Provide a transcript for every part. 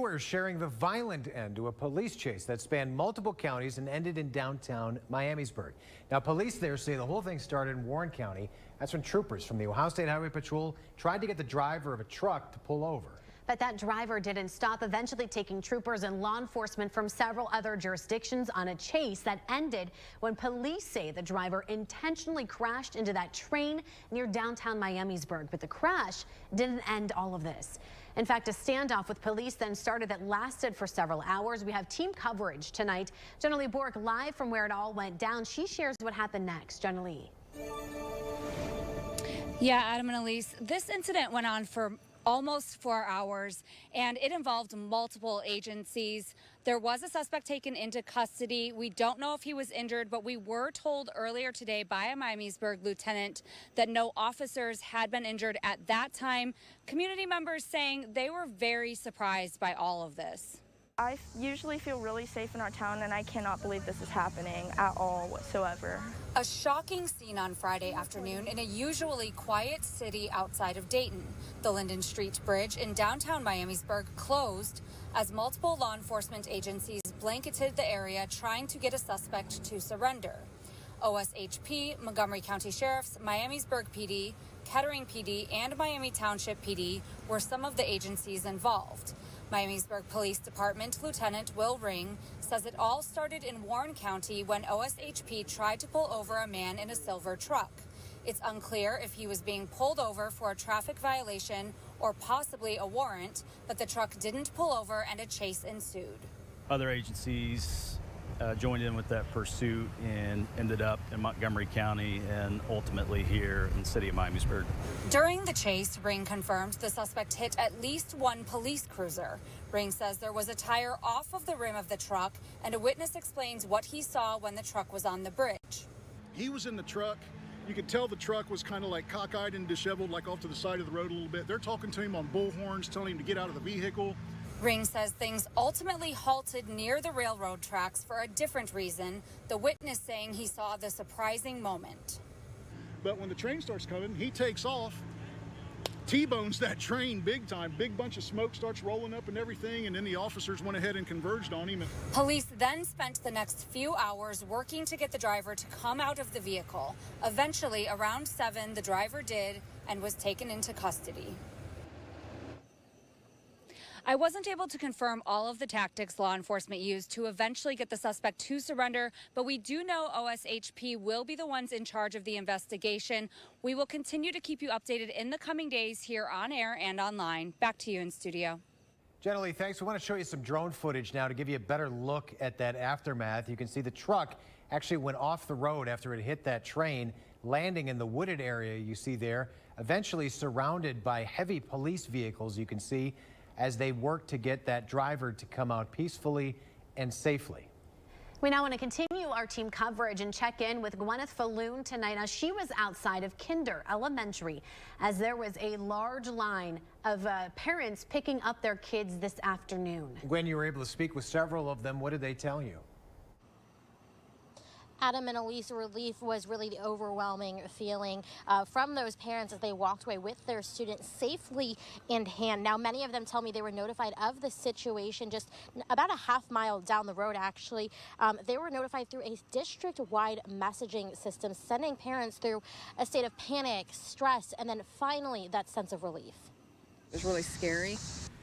Viewers sharing the violent end to a police chase that spanned multiple counties and ended in downtown Miamisburg. Now, police there say the whole thing started in Warren County. That's when troopers from the Ohio State Highway Patrol tried to get the driver of a truck to pull over. But that driver didn't stop, eventually taking troopers and law enforcement from several other jurisdictions on a chase that ended when police say the driver intentionally crashed into that train near downtown Miamisburg. But the crash didn't end all of this. In fact, a standoff with police then started that lasted for several hours. We have team coverage tonight. Jenna Lee Bork live from where it all went down. She shares what happened next. Jenna Lee. Yeah, Adam and Elise, this incident went on for almost 4 hours, and it involved multiple agencies. There was a suspect taken into custody. We don't know if he was injured, but we were told earlier today by a Miamisburg lieutenant that no officers had been injured at that time. Community members saying they were very surprised by all of this. I usually feel really safe in our town, and I cannot believe this is happening at all whatsoever. A shocking scene on Friday afternoon in a usually quiet city outside of Dayton. The Linden Street Bridge in downtown Miamisburg closed as multiple law enforcement agencies blanketed the area trying to get a suspect to surrender. OSHP, Montgomery County Sheriff's, Miamisburg PD, Kettering PD, and Miami Township PD were some of the agencies involved. Miamisburg Police Department Lieutenant Will Ring says it all started in Warren County when OSHP tried to pull over a man in a silver truck. It's unclear if he was being pulled over for a traffic violation or possibly a warrant, but the truck didn't pull over and a chase ensued. Other agencies joined in with that pursuit and ended up in Montgomery County and ultimately here in the city of Miamisburg. During the chase, Ring confirmed the suspect hit at least one police cruiser. Ring says there was a tire off of the rim of the truck, and a witness explains what he saw when the truck was on the bridge. He was in the truck. You could tell the truck was kind of like cockeyed and disheveled, like off to the side of the road a little bit. They're talking to him on bullhorns, telling him to get out of the vehicle. Ring says things ultimately halted near the railroad tracks for a different reason, the witness saying he saw the surprising moment. But when the train starts coming, he takes off, T-bones that train big time. Big bunch of smoke starts rolling up and everything, and then the officers went ahead and converged on him. Police then spent the next few hours working to get the driver to come out of the vehicle. Eventually, around 7, the driver did and was taken into custody. I wasn't able to confirm all of the tactics law enforcement used to eventually get the suspect to surrender, but we do know OSHP will be the ones in charge of the investigation. We will continue to keep you updated in the coming days here on air and online. Back to you in studio. Jenna Lee, thanks. We want to show you some drone footage now to give you a better look at that aftermath. You can see the truck actually went off the road after it hit that train, landing in the wooded area you see there, eventually surrounded by heavy police vehicles, you can see, as they work to get that driver to come out peacefully and safely. We now want to continue our team coverage and check in with Gwyneth Falloon tonight as she was outside of Kinder Elementary as there was a large line of parents picking up their kids this afternoon. Gwen, you were able to speak with several of them. What did they tell you? Adam and Elise, relief was really the overwhelming feeling from those parents as they walked away with their students safely in hand. Now, many of them tell me they were notified of the situation just about a half-mile down the road, actually. They were notified through a district-wide messaging system, sending parents through a state of panic, stress, and then finally that sense of relief. It was really scary.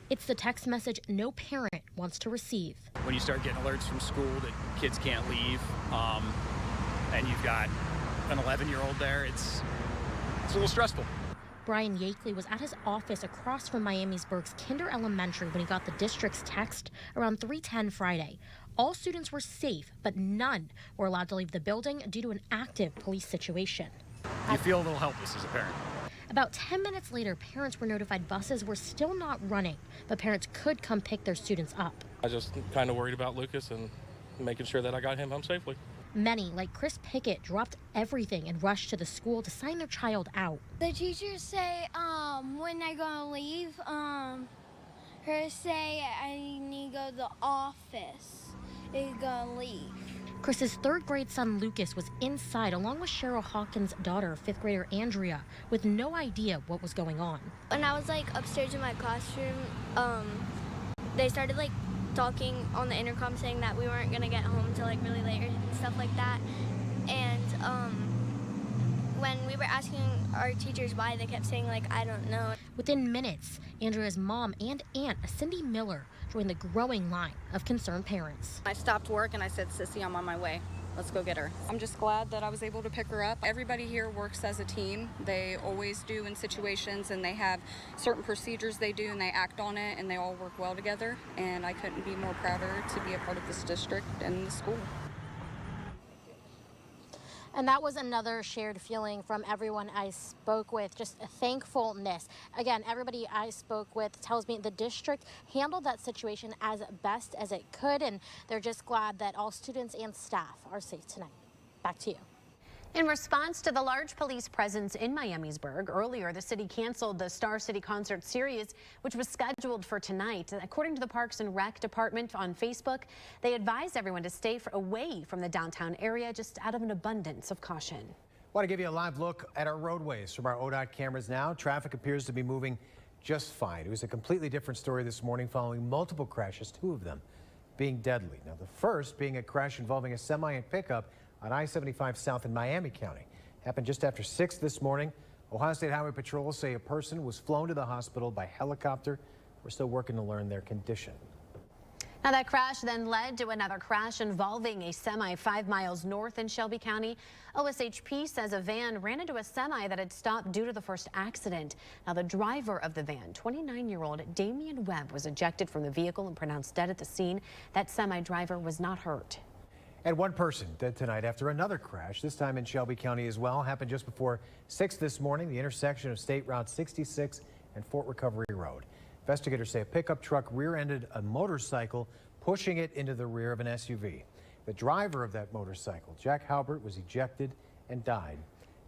It's the text message no parent wants to receive. When you start getting alerts from school that kids can't leave, and you've got an 11-year-old there, it's a little stressful. Brian Yakeley was at his office across from Miamisburg's Kinder Elementary when he got the district's text around 3:10 Friday. All students were safe, but none were allowed to leave the building due to an active police situation. You feel a little helpless as a parent. About 10 minutes later, parents were notified buses were still not running, but parents could come pick their students up. I just kind of worried about Lucas and making sure that I got him home safely. Many, like Chris Pickett, dropped everything and rushed to the school to sign their child out. The teachers say when they're gonna leave, her say I need to go to the office. They're gonna leave. Chris's third-grade son, Lucas, was inside along with Cheryl Hawkins' daughter, fifth grader Andrea, with no idea what was going on. When I was upstairs in my classroom, they started like talking on the intercom saying that we weren't gonna get home till like really late and stuff like that. And when we were asking our teachers why, they kept saying like, I don't know. Within minutes, Andrea's mom and aunt, Cindy Miller, joined the growing line of concerned parents. I stopped work and I said, Sissy, I'm on my way. Let's go get her. I'm just glad that I was able to pick her up. Everybody here works as a team. They always do in situations, and they have certain procedures they do, and they act on it, and they all work well together. And I couldn't be more prouder to be a part of this district and the school. And that was another shared feeling from everyone I spoke with, just a thankfulness. Again, everybody I spoke with tells me the district handled that situation as best as it could, and they're just glad that all students and staff are safe tonight. Back to you. In response to the large police presence in Miamisburg, earlier the city canceled the Star City Concert Series, which was scheduled for tonight. According to the Parks and Rec Department on Facebook, they advised everyone to stay away from the downtown area just out of an abundance of caution. Want to give you a live look at our roadways from our ODOT cameras now. Traffic appears to be moving just fine. It was a completely different story this morning following multiple crashes, 2 of them being deadly. Now, the first being a crash involving a semi and pickup on I-75 South in Miami County. Happened just after 6 this morning. Ohio State Highway Patrol say a person was flown to the hospital by helicopter. We're still working to learn their condition. Now, that crash then led to another crash involving a semi 5 miles north in Shelby County. OSHP says a van ran into a semi that had stopped due to the first accident. Now, the driver of the van, 29-year-old Damian Webb, was ejected from the vehicle and pronounced dead at the scene. That semi driver was not hurt. And one person dead tonight after another crash, this time in Shelby County as well. Happened just before 6 this morning, the intersection of State Route 66 and Fort Recovery Road. Investigators say a pickup truck rear-ended a motorcycle, pushing it into the rear of an SUV. The driver of that motorcycle, Jack Halbert, was ejected and died.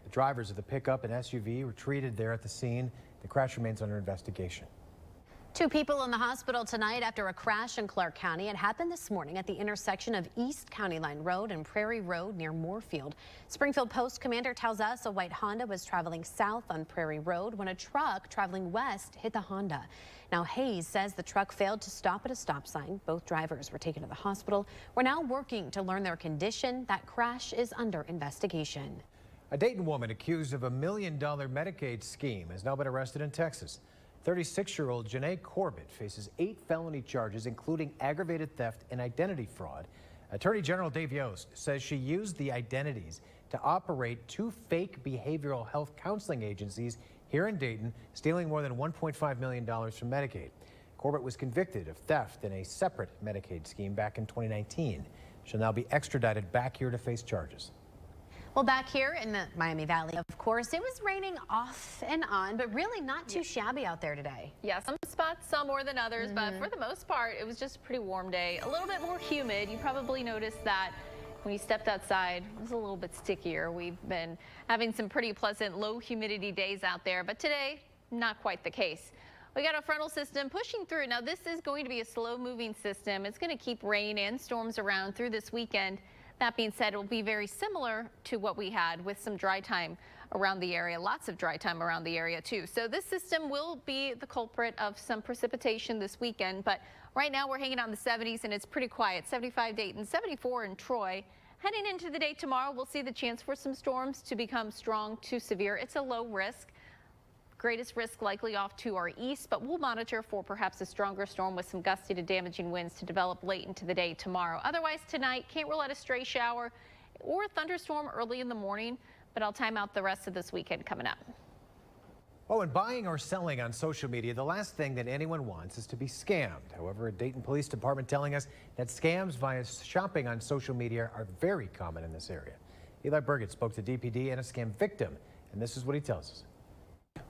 The drivers of the pickup and SUV were treated there at the scene. The crash remains under investigation. 2 people in the hospital tonight after a crash in Clark County. It happened this morning at the intersection of East County Line Road and Prairie Road near Moorfield. Springfield Post commander tells us a white Honda was traveling south on Prairie Road when a truck traveling west hit the Honda. Now, Hayes says the truck failed to stop at a stop sign. Both drivers were taken to the hospital. We're now working to learn their condition. That crash is under investigation. A Dayton woman accused of $1 million Medicaid scheme has now been arrested in Texas. 36-year-old Janae Corbett faces 8 felony charges, including aggravated theft and identity fraud. Attorney General Dave Yost says she used the identities to operate 2 fake behavioral health counseling agencies here in Dayton, stealing more than $1.5 million from Medicaid. Corbett was convicted of theft in a separate Medicaid scheme back in 2019. She'll now be extradited back here to face charges. Well, back here in the Miami Valley, of course, it was raining off and on, but really not too shabby out there today. Yeah, some spots, some more than others, but for the most part, it was just a pretty warm day. A little bit more humid. You probably noticed that when you stepped outside, it was a little bit stickier. We've been having some pretty pleasant low humidity days out there, but today, not quite the case. We got a frontal system pushing through. Now, this is going to be a slow moving system. It's going to keep rain and storms around through this weekend. That being said, it will be very similar to what we had with some dry time around the area, lots of dry time around the area too. So this system will be the culprit of some precipitation this weekend, but right now we're hanging out in the 70s and it's pretty quiet. 75 Dayton, 74 in Troy. Heading into the day tomorrow, we'll see the chance for some storms to become strong to severe. It's a low risk. Greatest risk likely off to our east, but we'll monitor for perhaps a stronger storm with some gusty to damaging winds to develop late into the day tomorrow. Otherwise tonight, can't rule out a stray shower or a thunderstorm early in the morning, but I'll time out the rest of this weekend coming up. Oh, and buying or selling on social media, the last thing that anyone wants is to be scammed. However, a Dayton Police Department telling us that scams via shopping on social media are very common in this area. Eli Burgett spoke to DPD and a scam victim, and this is what he tells us.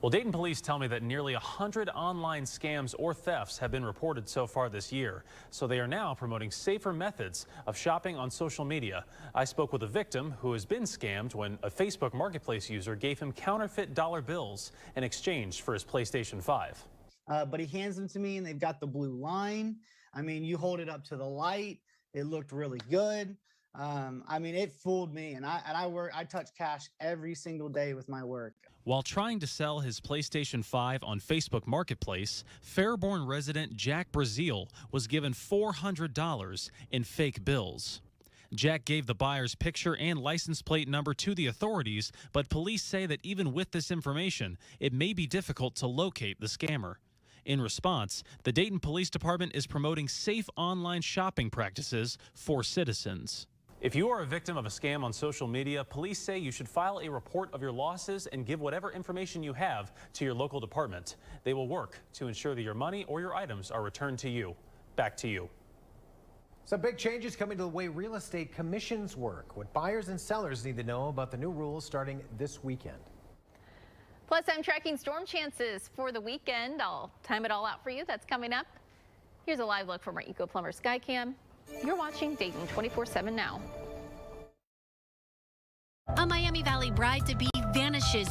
Well, Dayton police tell me that nearly 100 online scams or thefts have been reported so far this year. So they are now promoting safer methods of shopping on social media. I spoke with a victim who has been scammed when a Facebook Marketplace user gave him counterfeit dollar bills in exchange for his PlayStation 5. But he hands them to me and they've got the blue line. I mean, you hold it up to the light. It looked really good. I mean, it fooled me, and I touch cash every single day with my work. While trying to sell his PlayStation 5 on Facebook Marketplace, Fairborn resident Jack Brazil was given $400 in fake bills. Jack gave the buyer's picture and license plate number to the authorities, but police say that even with this information, it may be difficult to locate the scammer. In response, the Dayton Police Department is promoting safe online shopping practices for citizens. If you are a victim of a scam on social media, police say you should file a report of your losses and give whatever information you have to your local department. They will work to ensure that your money or your items are returned to you. Back to you. Some big changes coming to the way real estate commissions work. What buyers and sellers need to know about the new rules starting this weekend. Plus, I'm tracking storm chances for the weekend. I'll time it all out for you. That's coming up. Here's a live look from our Eco Plumber Skycam. You're watching Dayton 24/7 now. A Miami Valley bride-to-be vanishes.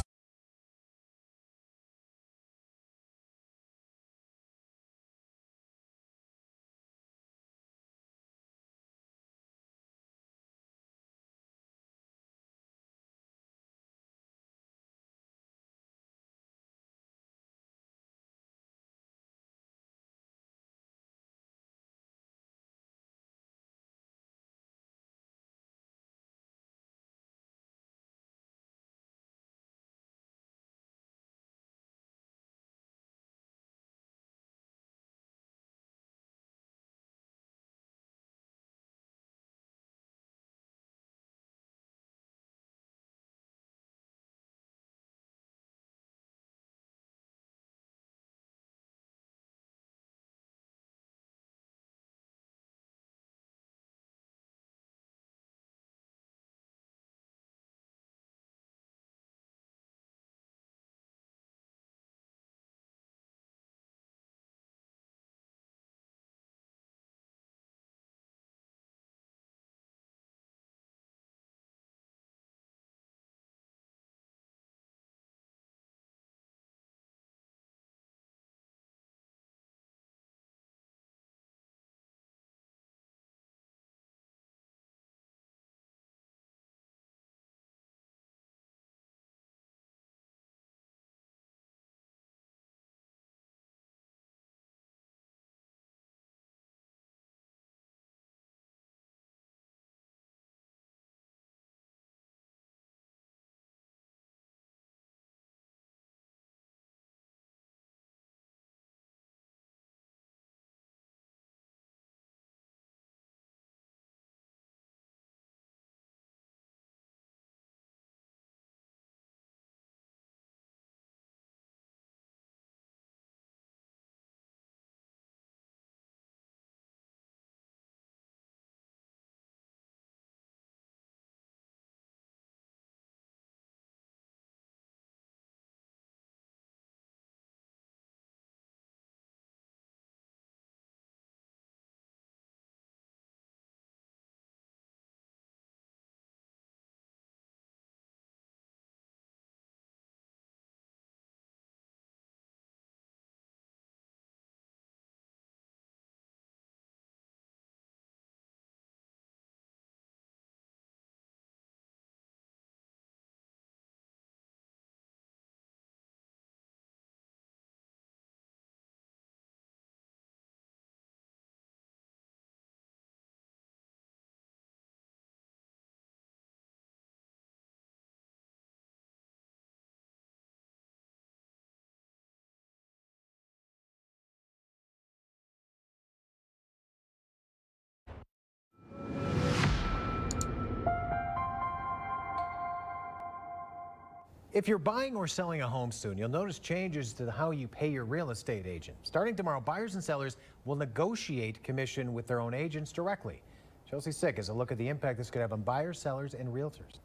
If you're buying or selling a home soon, you'll notice changes to how you pay your real estate agent. Starting tomorrow, buyers and sellers will negotiate commission with their own agents directly. Chelsea Sick has a look at the impact this could have on buyers, sellers, and realtors.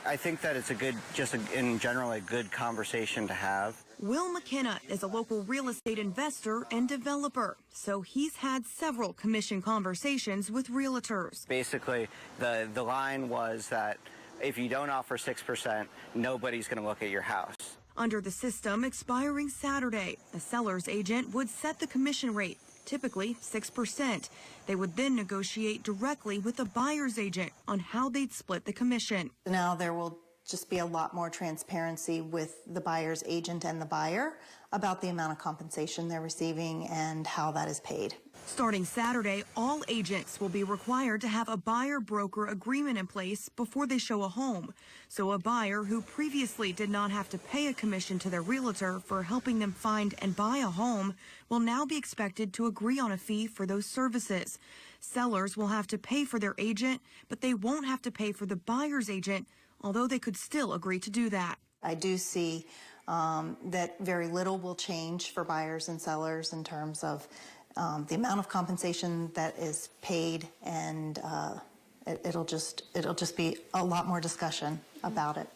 I think that it's in general, a good conversation to have. Will McKenna is a local real estate investor and developer, so he's had several commission conversations with realtors. Basically, the line was that if you don't offer 6%, nobody's going to look at your house. Under the system expiring Saturday, a seller's agent would set the commission rate. typically 6%. They would then negotiate directly with the buyer's agent on how they'd split the commission. Now there will just be a lot more transparency with the buyer's agent and the buyer about the amount of compensation they're receiving and how that is paid. Starting Saturday, all agents will be required to have a buyer-broker agreement in place before they show a home. So a buyer who previously did not have to pay a commission to their realtor for helping them find and buy a home will now be expected to agree on a fee for those services. Sellers will have to pay for their agent, but they won't have to pay for the buyer's agent, although they could still agree to do that. I do see that very little will change for buyers and sellers in terms of the amount of compensation that is paid, and it'll just be a lot more discussion about it.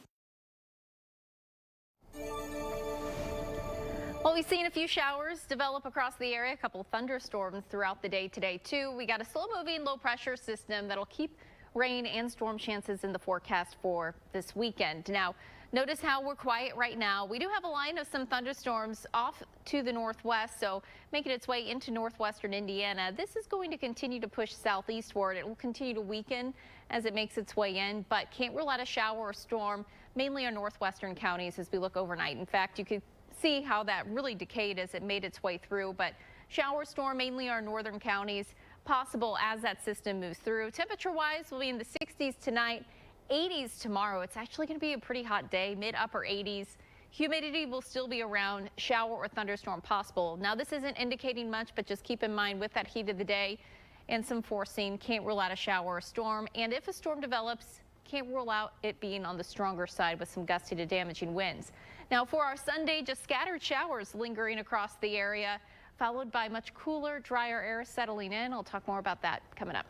Well, we've seen a few showers develop across the area, a couple thunderstorms throughout the day today, too. We got a slow-moving low-pressure system that'll keep rain and storm chances in the forecast for this weekend. Now, notice how we're quiet right now. We do have a line of some thunderstorms off to the northwest, so making its way into northwestern Indiana. This is going to continue to push southeastward. It will continue to weaken as it makes its way in, but can't rule out a shower or storm, mainly on northwestern counties as we look overnight. In fact, you could see how that really decayed as it made its way through, but shower storm mainly our northern counties possible as that system moves through. Temperature-wise, we'll be in the 60s tonight. 80s tomorrow. It's actually going to be a pretty hot day, mid-upper 80s. Humidity will still be around, shower or thunderstorm possible. Now, this isn't indicating much, but just keep in mind with that heat of the day and some forcing, can't rule out a shower or storm. And if a storm develops, can't rule out it being on the stronger side with some gusty to damaging winds. Now, for our Sunday, just scattered showers lingering across the area, followed by much cooler, drier air settling in. I'll talk more about that coming up.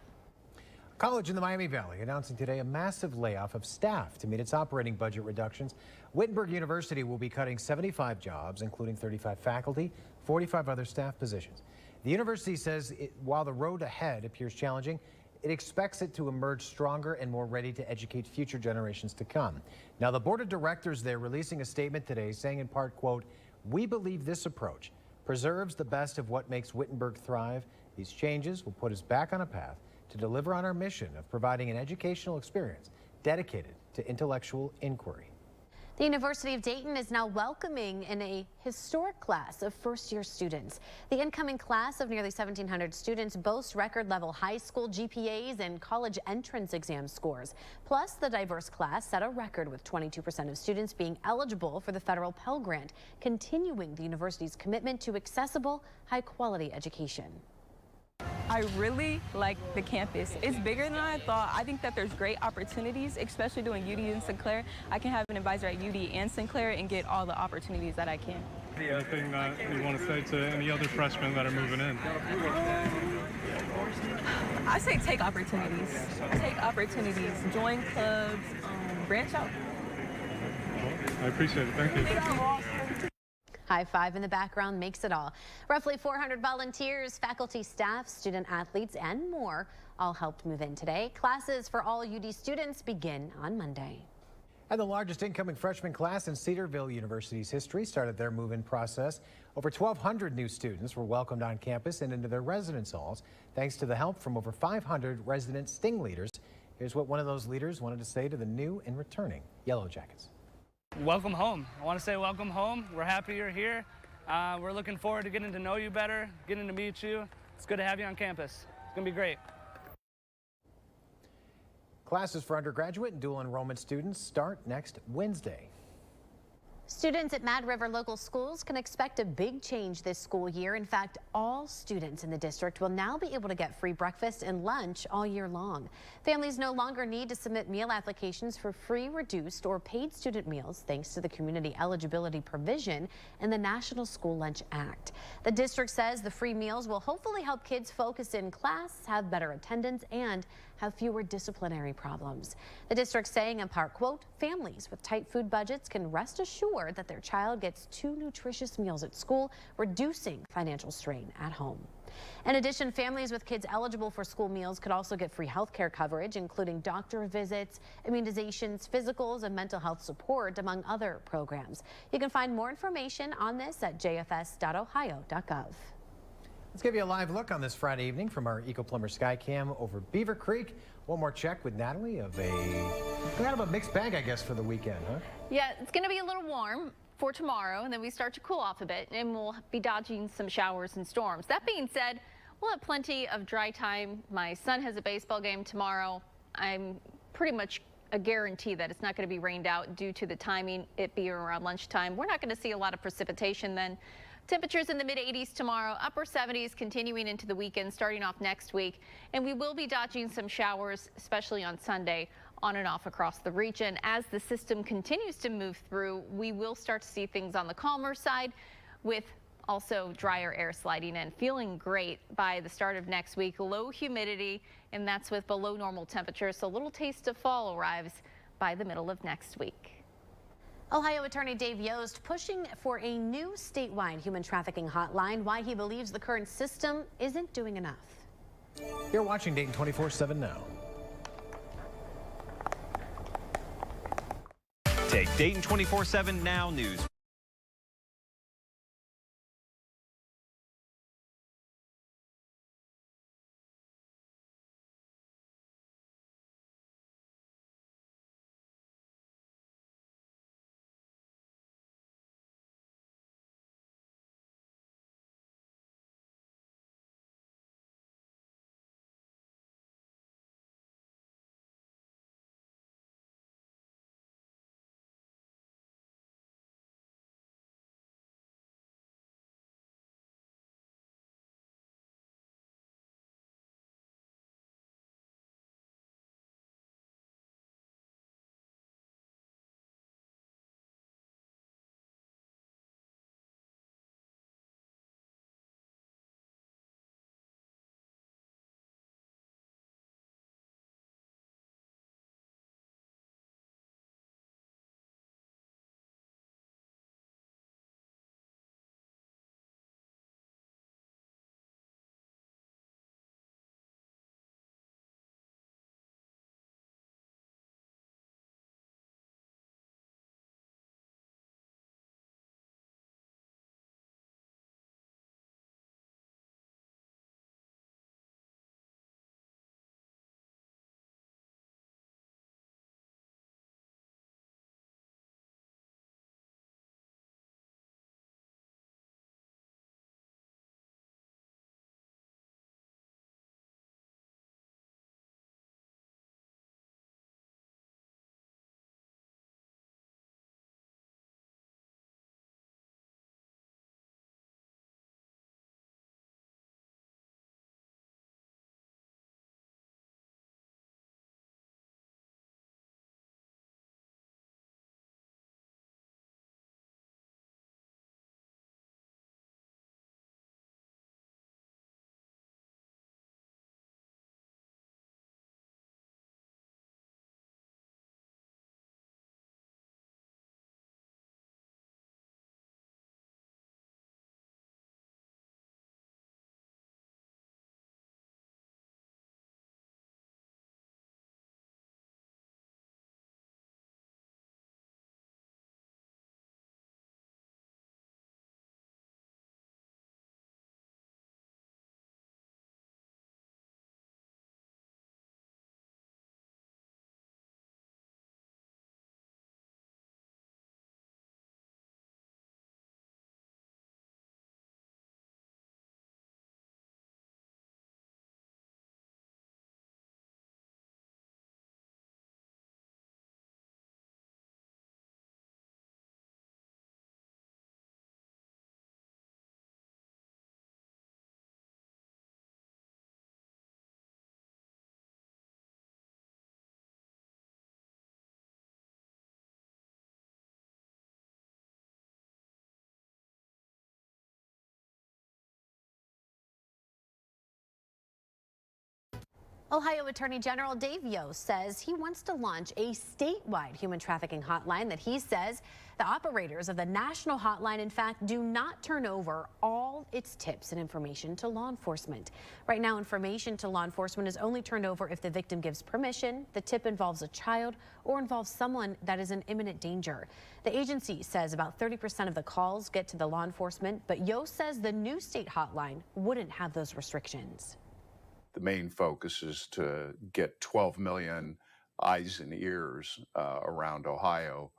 College in the Miami Valley announcing today a massive layoff of staff to meet its operating budget reductions. Wittenberg University will be cutting 75 jobs, including 35 faculty, 45 other staff positions. The university says while the road ahead appears challenging, it expects it to emerge stronger and more ready to educate future generations to come. Now, the board of directors there releasing a statement today saying in part, quote, "We believe this approach preserves the best of what makes Wittenberg thrive. These changes will put us back on a path to deliver on our mission of providing an educational experience dedicated to intellectual inquiry." The University of Dayton is now welcoming in a historic class of first-year students. The incoming class of nearly 1,700 students boasts record-level high school GPAs and college entrance exam scores. Plus, the diverse class set a record with 22% of students being eligible for the federal Pell Grant, continuing the university's commitment to accessible, high-quality education. I really like the campus. It's bigger than I thought. I think that there's great opportunities, especially doing UD and Sinclair. I can have an advisor at UD and Sinclair and get all the opportunities that I can. Anything that you want to say to any other freshmen that are moving in? I say take opportunities. Take opportunities. Join clubs. Branch out. I appreciate it. Thank you. High five in the background makes it all. Roughly 400 volunteers, faculty, staff, student athletes, and more all helped move in today. Classes for all UD students begin on Monday. And the largest incoming freshman class in Cedarville University's history started their move-in process. Over 1,200 new students were welcomed on campus and into their residence halls, thanks to the help from over 500 resident Sting leaders. Here's what one of those leaders wanted to say to the new and returning Yellow Jackets. Welcome home. I want to say welcome home. We're happy you're here. We're looking forward to getting to know you better, getting to meet you. It's good to have you on campus. It's going to be great. Classes for undergraduate and dual enrollment students start next Wednesday. Students at Mad River local schools can expect a big change this school year. In fact, all students in the district will now be able to get free breakfast and lunch all year long. Families no longer need to submit meal applications for free, reduced, or paid student meals thanks to the community eligibility provision in the National School Lunch Act. The district says the free meals will hopefully help kids focus in class, have better attendance, and have fewer disciplinary problems. The district saying in part, quote, "Families with tight food budgets can rest assured that their child gets 2 nutritious meals at school, reducing financial strain at home." In addition, families with kids eligible for school meals could also get free health care coverage, including doctor visits, immunizations, physicals, and mental health support, among other programs. You can find more information on this at jfs.ohio.gov. Let's give you a live look on this Friday evening from our Eco Plumber Skycam over Beaver Creek. One more check with Natalie of kind of a mixed bag, I guess, for the weekend, huh? Yeah, it's going to be a little warm for tomorrow, and then we start to cool off a bit, and we'll be dodging some showers and storms. That being said, we'll have plenty of dry time. My son has a baseball game tomorrow. I'm pretty much a guarantee that it's not going to be rained out due to the timing, it being around lunchtime. We're not going to see a lot of precipitation then. Temperatures in the mid-80s tomorrow, upper 70s continuing into the weekend, starting off next week. And we will be dodging some showers, especially on Sunday, on and off across the region. As the system continues to move through, we will start to see things on the calmer side with also drier air sliding in. Feeling great by the start of next week. Low humidity, and that's with below normal temperatures. So a little taste of fall arrives by the middle of next week. Ohio Attorney Dave Yost pushing for a new statewide human trafficking hotline, why he believes the current system isn't doing enough. You're watching Dayton 24/7 now. Take Dayton 24/7 Now News Ohio Attorney General Dave Yost says he wants to launch a statewide human trafficking hotline that he says the operators of the national hotline, in fact, do not turn over all its tips and information to law enforcement. Right now, information to law enforcement is only turned over if the victim gives permission, the tip involves a child, or involves someone that is in imminent danger. The agency says about 30% of the calls get to the law enforcement, but Yost says the new state hotline wouldn't have those restrictions. The main focus is to get 12 million eyes and ears around Ohio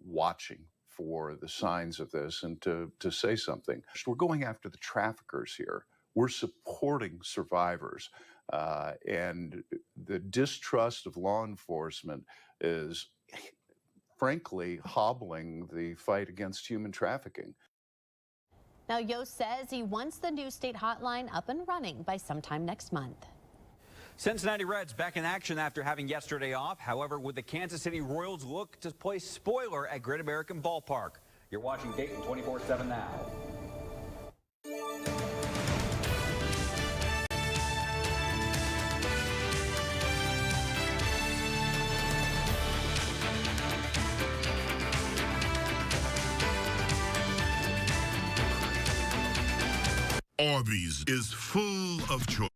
watching for the signs of this and to say something. We're going after the traffickers here. We're supporting survivors. And the distrust of law enforcement is, frankly, hobbling the fight against human trafficking. Now, Yost says he wants the new state hotline up and running by sometime next month. Cincinnati Reds back in action after having yesterday off. However, would the Kansas City Royals look to play spoiler at Great American Ballpark? You're watching Dayton 24/7 now. Arby's is full of choice.